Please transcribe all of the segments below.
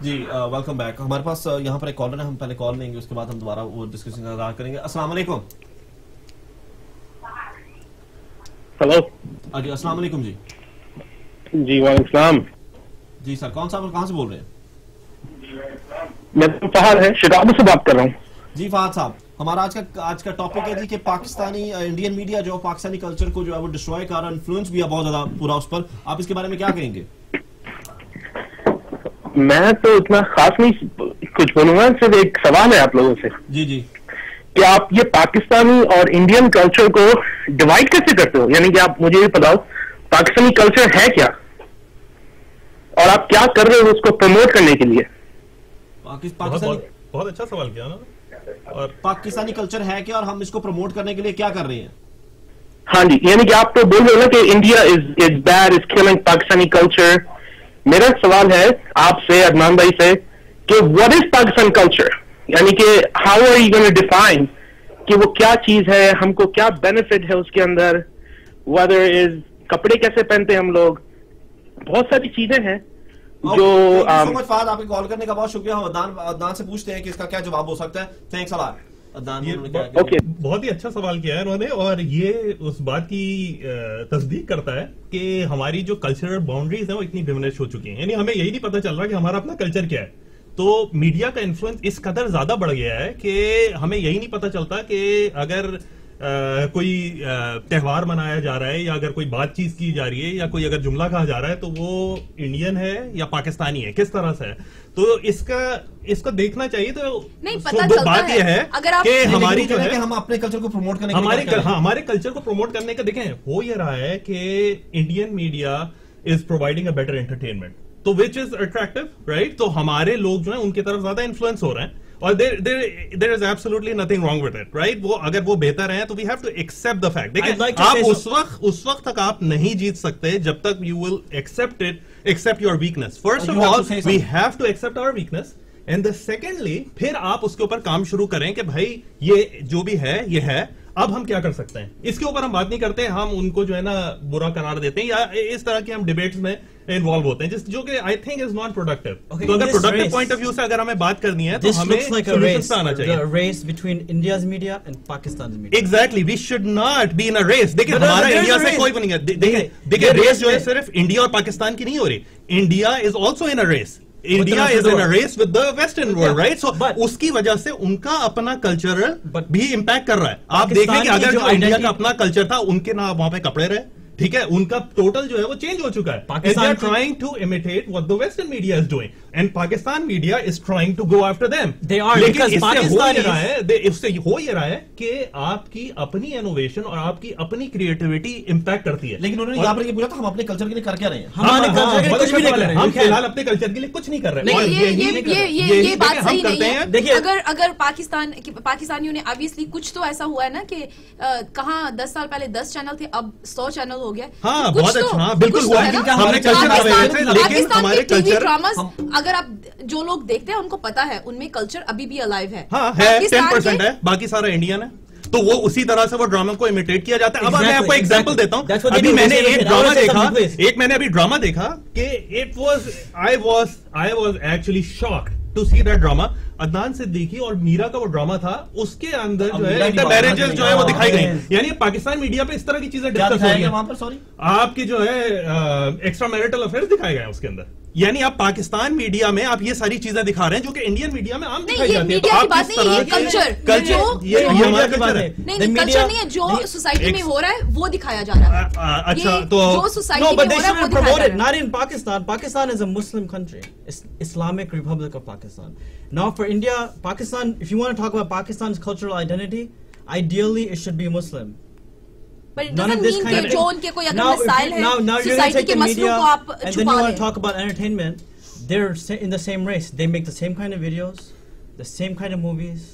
जी welcome back. हमारे पास यहाँ पर एक कॉलर है, हम पहले कॉल लेंगे, उसके बाद हम दोबारा वो डिस्कशन का करेंगे। अस्सलाम वालेकुम। हेलो जी अस्सलाम वालेकुम जी। जी वालेकुम सलाम। जी सर, कौन सा कहाँ से बोल रहे हैं? मैं तो फहद है, शिकागो से बात कर रहा हूँ। जी फहद साहब, हमारा आज का टॉपिक है जी कि पाकिस्तानी इंडियन मीडिया जो पाकिस्तानी कल्चर को जो है वो डिस्ट्रॉय कर रहा है, इन्फ्लुएंस भी है बहुत ज्यादा पूरा उस पर। आप इसके बारे में क्या कहेंगे? मैं तो इतना खास नहीं कुछ बोलूंगा, सिर्फ एक सवाल है आप लोगों से जी जी कि आप ये पाकिस्तानी और इंडियन कल्चर को डिवाइड कैसे करते हो? यानी कि आप मुझे ये बताओ पाकिस्तानी कल्चर है क्या और आप क्या कर रहे हो उसको प्रमोट करने के लिए? बहुत अच्छा सवाल किया ना। और पाकिस्तानी कल्चर है क्या और हम इसको प्रमोट करने के लिए क्या कर रहे हैं? हाँ जी, यानी कि आप तो बोल रहे हो ना कि India is bad, is killing Pakistani culture. मेरा सवाल है आपसे, अदनान भाई से, कि व्हाट इज पाकिस्तान कल्चर? यानी कि how are you gonna define कि वो क्या चीज है, हमको क्या बेनिफिट है उसके अंदर, वेदर इज कपड़े कैसे पहनते हैं हम लोग, बहुत सारी चीजें हैं जो फहद आपके कॉल करने का बहुत शुक्रिया। हम अदनान से पूछते हैं कि इसका क्या जवाब हो सकता है। Thanks a lot Adnan. Okay, बहुत ही अच्छा सवाल किया है उन्होंने, और ये उस बात की तस्दीक करता है कि हमारी जो कल्चरल बाउंड्रीज है वो इतनी डिमिनिश हो चुकी हैं। यानी हमें यही नहीं पता चल रहा कि हमारा अपना कल्चर क्या है। तो मीडिया का इन्फ्लुएंस इस कदर ज्यादा बढ़ गया है कि हमें यही नहीं पता चलता कि अगर कोई त्योहार मनाया जा रहा है या अगर कोई बातचीत की जा रही है या कोई अगर जुमला कहा जा रहा है तो वो इंडियन है या पाकिस्तानी है, किस तरह से है। तो इसको देखना चाहिए। तो नहीं पता दो बात यह है कि हमारी जो है हम अपने कल्चर को प्रमोट करने हमारे कल्चर को प्रमोट करने का देखें, हो ये रहा है कि Indian media is providing a better entertainment, तो विच इज अट्रैक्टिव, राइट। तो हमारे लोग जो है उनकी तरफ ज्यादा इन्फ्लुएंस हो रहे हैं और there is absolutely nothing wrong with it, right. वो अगर वो बेहतर है तो we have to accept the fact. देखिए आप उस वक्त तक आप नहीं जीत सकते जब तक you will accept your weakness. First of all we have to accept our weakness, and secondly फिर आप उसके ऊपर काम शुरू करें कि भाई ये जो भी है ये है, अब हम क्या कर सकते हैं। इसके ऊपर हम बात नहीं करते, हम उनको जो है ना बुरा करार देते हैं या इस तरह के हम डिबेट्स में इन्वॉल्व होते हैं जो कि I think is not productive. तो अगर प्रोडक्टिव पॉइंट ऑफ व्यू से अगर हमें बात करनी है तो हमें सॉल्यूशंस आना चाहिए। Race between India's media and Pakistan media. Exactly, we should not be in a race. देखिए हमारा इंडिया से कोई भी नहीं है। देखिए रेस जो है सिर्फ इंडिया और पाकिस्तान की नहीं हो रही, India is also in a race. India is in a race with the western world, right. So उसकी वजह से उनका अपना कल्चरल भी इंपैक्ट कर रहा है। आप देखें कि अगर जो इंडिया का अपना कल्चर था, उनके ना वहां पे कपड़े रहे, ठीक है, उनका टोटल जो है वो चेंज हो चुका है। Pakistan trying to imitate what the western media is doing and Pakistan media is trying to go after them. They are, लेकिन इससे हो ये रहा है कि आपकी अपनी इनोवेशन और आपकी अपनी क्रिएटिविटी इंपैक्ट करती है। लेकिन उन्होंने यहाँ पर ये पूछा था हम अपने कल्चर के लिए कर क्या रहे हैं? हमारे कल्चर के लिए कुछ भी नहीं कर रहे हैं। हम फिलहाल अपने कल्चर के लिए कुछ नहीं कर रहे हैं। ये बात सही नहीं है। देखिए अगर पाकिस्तानियों ने ऑब्वियसली कुछ तो ऐसा हुआ है ना कि कहाँ 10 साल पहले 10 चैनल थे, अब 100 चैनल हो गया। हाँ, बहुत अच्छा, बिल्कुल हुआ है। हमने कल्चर कर रहे थे, लेकिन हमारे कल्चर ड्रामास अगर आप जो लोग देखते हैं उनको पता है उनमें कल्चर अभी भी अलाइव है। हाँ है, 10% है, बाकी सारा इंडियन है। तो वो उसी तरह से वो ड्रामा को इमिटेट किया जाता है। अब मैं आपको एग्जांपल देता हूँ। अभी मैंने एक ड्रामा देखा कि I was actually shocked to see that drama. Adnan Siddiqui और मीरा का वो ड्रामा था, उसके अंदर जो है इंटर मैरिजेस जो है वो दिखाई गई। यानी पाकिस्तान मीडिया पे इस तरह की चीजें डिस्कस हो रही है। वहां पर सॉरी आपकी जो है एक्स्ट्रा मैरिटल अफेयर्स दिखाए गए हैं उसके अंदर। यानी आप पाकिस्तान मीडिया में आप ये सारी चीजें दिखा रहे हैं जो कि इंडियन मीडिया में आम दिखाई जाती है। तो आप किस तरह कल्चर ये हमारा कल्चर है। नहीं, कल्चर नहीं है, जो सोसाइटी में हो रहा है वो दिखाया जा रहा है। अच्छा, तो जो सोसाइटी में हो रहा है वो दिखाया जा रहा है। Not in Pakistan. Pakistan is a Muslim country. It's Islamic Republic of Pakistan. Now for India, Pakistan, if you want to talk about Pakistan's cultural identity, ideally it should be Muslim. But it doesn't mean कि जो उनके कोई अगर missile है society के मसलों को आप छुपा लें। And then you want to talk about entertainment, they're in the same race. They make the same kind of videos, the same kind of movies,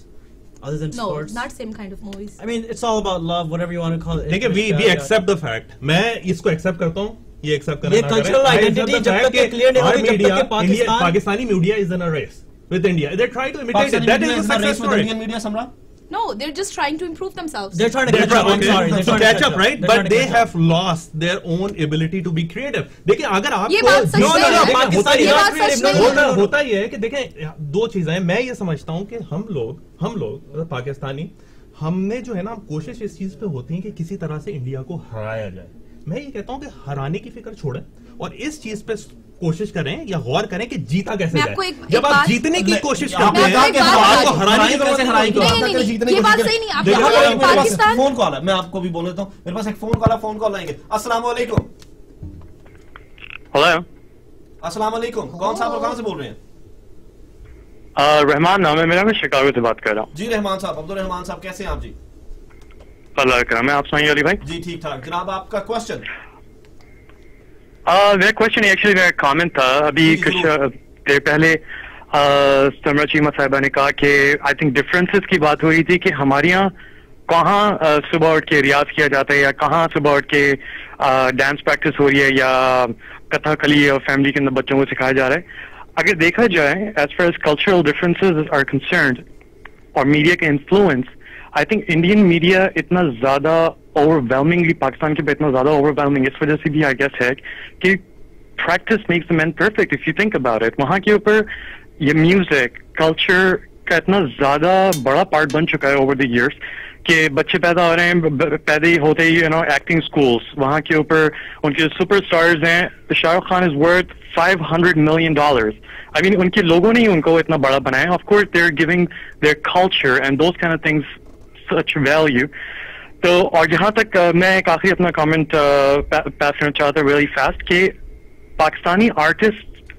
other than sports. No, not same kind of movies. I mean, it's all about love, whatever you want to call it. देखिए, we accept the fact. मैं इसको accept करता हूँ, ये accept करना। ये cultural identity जब तक क्लियर नहीं होगी जब तक Pakistani media is in a race with India. They try to imitate it. That is the success story. Indian media, Samra? No, they're just trying to improve themselves. They're trying to catch up. I'm sorry. They're to trying to catch up, right? They're trying But to they catch up. have lost their own ability to be creative. देखिए अगर आपको ये बात सच No, नहीं no, no, है। पाकिस्तानी ये बात सच नहीं है। होता ये है कि देखें दो चीजें हैं। मैं ये समझता हूँ कि हम लोग पाकिस्तानी हमने जो है ना कोशिश इस चीज पे होती है कि किसी तरह से इंडिया को हराया जाए। मैं ये कहता हूँ कि हराने की फिक्र छोड़ें और इस चीज पे कोशिश करें या गौर करें कि जीता कैसे जाए। जब आप जीतने की कोशिश करते हैं तो आपको हराने की कैसे हराएंगे? ये बात सही नहीं। आप पाकिस्तान फोन कॉल है, मैं आपको भी बोल देता हूँ। मेरे पास एक फोन कॉल आएंगे। अस्सलाम वालेकुम। हेलो, अस्सलाम वालेकुम। कौन सा आप कहाँ से बोल रहे हैं? रहमान नाम है मेरा, मैं शिकागो से बात कर रहा हूँ। जी रहमान साहब, अब्दुल रहमान साहब, कैसे हैं आप जी? अल्लाह का मैं आप सुनाइए अली भाई। जी ठीक ठाक जनाब, आपका क्वेश्चन। मेरा क्वेश्चन एक्चुअली मेरा कमेंट था। अभी जी, कुछ जरूर। देर पहले समरा चीमा साहिबा ने कहा कि आई थिंक डिफरेंसेस की बात हो रही थी कि हमारे यहाँ कहाँ सुबह उठ के रियाज किया जाता है या कहाँ सुबह उठ के डांस प्रैक्टिस हो रही है या कथकली और फैमिली के अंदर बच्चों को सिखाया जा रहा है। अगर देखा जाए as far as cultural differences are concerned और मीडिया का influence, I think Indian media इतना ज्यादा ओवरवेलमिंगली पाकिस्तान के पे इतना ज्यादा ओवरवेलमिंग इस वजह से भी आई गेस है कि practice makes the man perfect if you think about it. वहां के ऊपर ये म्यूजिक कल्चर का इतना ज्यादा बड़ा पार्ट बन चुका है ओवर द इयर्स कि बच्चे पैदा हो रहे हैं, पैदा ही होते ही एक्टिंग स्कूल्स, वहां के ऊपर उनके सुपरस्टार्स हैं। Shahrukh Khan is worth $500 million। I mean उनके लोगों ने ही उनको इतना बड़ा बनाया। Of course they are giving their culture and those kind of things such value. तो और जहां तक मैं एक आखिरी अपना कमेंट पास करना चाहता हूँ रियली फास्ट कि पाकिस्तानी आर्टिस्ट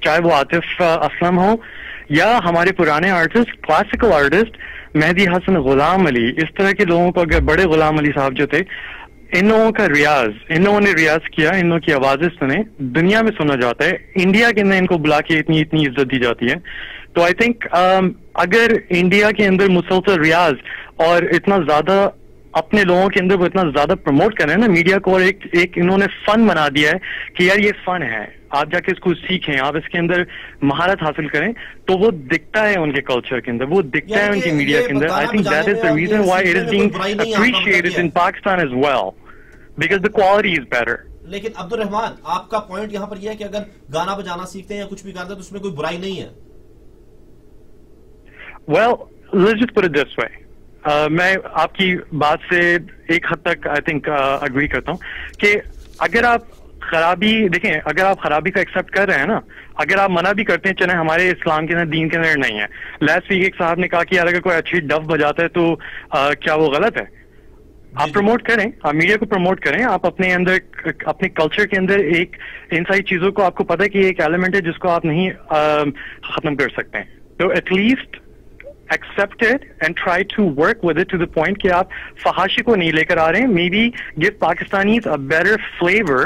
चाहे वो आतिफ असलम हो या हमारे पुराने artist classical artist Mehdi Hasan, Ghulam Ali, इस तरह के लोगों को अगर बड़े गुलाम अली साहब जो थे, इन लोगों का रियाज, इन लोगों ने रियाज किया, इन लोगों की आवाजें सुने, दुनिया में सुना जाता है, इंडिया के अंदर इनको बुला के इतनी इतनी इज्जत दी जाती है। तो आई थिंक अगर इंडिया के अंदर मुसलसल रियाज और इतना ज्यादा अपने लोगों के अंदर वो इतना ज्यादा प्रमोट कर रहे हैं ना मीडिया को, और एक इन्होंने फन बना दिया है कि यार ये फन है, आप जाके इसको सीखें, आप इसके अंदर महारत हासिल करें, तो वो दिखता है उनके कल्चर के अंदर, वो दिखता है उनकी मीडिया के अंदर। I think that is the reason why it is being appreciated in Pakistan as well, because the quality is better. लेकिन अब्दुल रहमान, आपका पॉइंट यहाँ पर यह है कि अगर गाना बजाना सीखते हैं या कुछ भी करते हैं तो उसमें कोई बुराई नहीं है। Well, let's just put it this way. मैं आपकी बात से एक हद तक आई थिंक अग्री करता हूँ कि अगर आप खराबी देखें, अगर आप खराबी को एक्सेप्ट कर रहे हैं ना, अगर आप मना भी करते हैं, चले हमारे इस्लाम के अंदर दीन के अंदर नहीं है। लास्ट वीक एक साहब ने कहा कि यार अगर कोई अच्छी डफ बजाता है तो क्या वो गलत है? आप प्रमोट करें, आप मीडिया को प्रमोट करें, आप अपने अंदर अपने कल्चर के अंदर एक इन सारी चीजों को, आपको पता है कि एक एलिमेंट है जिसको आप नहीं खत्म कर सकते हैं, तो at least accept it and try to work with it to the point कि आप फहाशी को नहीं लेकर आ रहे हैं। Maybe give Pakistanis a better flavor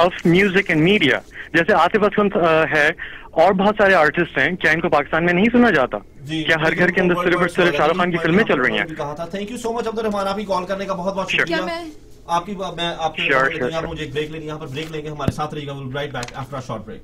of music and media। जैसे आतिफ असलम है और बहुत सारे आर्टिस्ट हैं, क्या इनको पाकिस्तान में नहीं सुना जाता? क्या हर घर के अंदर सिर्फ और सिर्फ शाहरुख खान की फिल्में चल रही हैं? Thank you so much Abdul Rahman, आपकी कॉल करने का बहुत बहुत शुक्रिया। आपकी मैं आपके मुझे एक ब्रेक लेनी, यहाँ पर ब्रेक लेंगे, हमारे साथ रहिएगा। Will be right back after a short break.